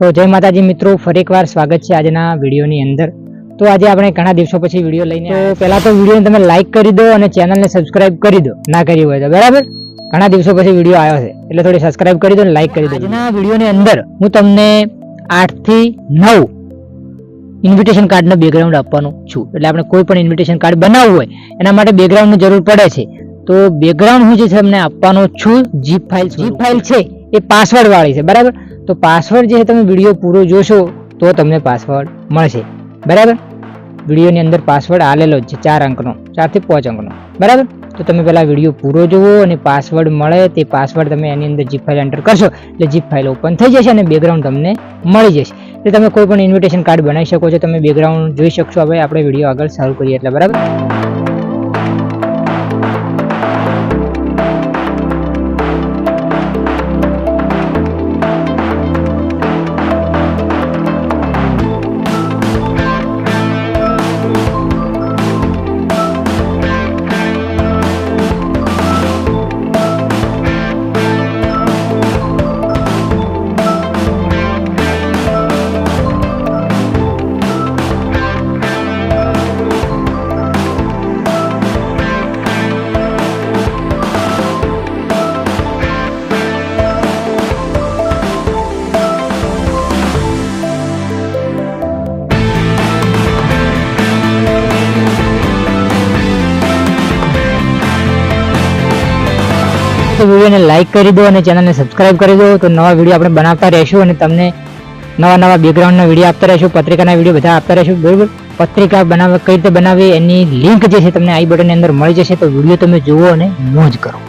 તો જય માતાજી મિત્રો, ફરી એકવાર સ્વાગત છે આજના વિડીયોની અંદર। તો આજે આપણે ઘણા દિવસો પછી વિડીયો લઈને તો પહેલા તો વિડીયોને તમે લાઈક કરી દો અને ચેનલને સબસ્ક્રાઇબ કરી દો, ના કરી હોય તો બરાબર। ઘણા દિવસો પછી વિડીયો આવ્યો છે એટલે થોડી સબસ્ક્રાઇબ કરી દો અને લાઈક કરી દો। આજના વિડીયોની અંદર હું તમને 8 થી 9 ઇન્વિટેશન કાર્ડનો બેકગ્રાઉન્ડ આપવાનું છું। એટલે આપણે કોઈ પણ ઇન્વિટેશન કાર્ડ બનાવવું હોય એના માટે બેકગ્રાઉન્ડની જરૂર પડે છે। તો બેકગ્રાઉન્ડ હું જે છે તમને આપવાનો છું જીપ ફાઇલ છે એ પાસવર્ડ વાળી છે બરાબર। તો પાસવર્ડ જે છે તમે વિડીયો પૂરો જોશો તો તમને પાસવર્ડ મળશે બરાબર। વિડીયોની અંદર પાસવર્ડ આલેલો જ છે 4 અંકનો, 4 થી 5 અંકનો બરાબર। તો તમે પહેલા વિડીયો પૂરો જોવો અને પાસવર્ડ મળે તે પાસવર્ડ તમે એની અંદર જીપ ફાઇલ એન્ટર કરશો એટલે જીપ ફાઇલ ઓપન થઈ જશે અને બેકગ્રાઉન્ડ તમને મળી જશે। એટલે તમે કોઈ પણ ઇન્વિટેશન કાર્ડ બનાવી શકો છો। તમે બેકગ્રાઉન્ડ જોઈ શકશો। હવે આપણે વિડીયો આગળ શરૂ કરીએ એટલે બરાબર। તો વિડીયોને લાઈક કરી દો અને ચેનલને સબસ્ક્રાઇબ કરી દો। તો નવા વિડીયો આપણે બનાવતા રહેશું અને તમને નવા બેકગ્રાઉન્ડના વિડીયો આપતા રહેશું, પત્રિકાના વિડીયો બધા આપતા રહેશું બરાબર। પત્રિકા કઈ રીતે બનાવવી એની લિંક જે છે તમને આઈ બટનની અંદર મળી જશે। તો વિડીયો તમે જુઓ અને મોજ કરો।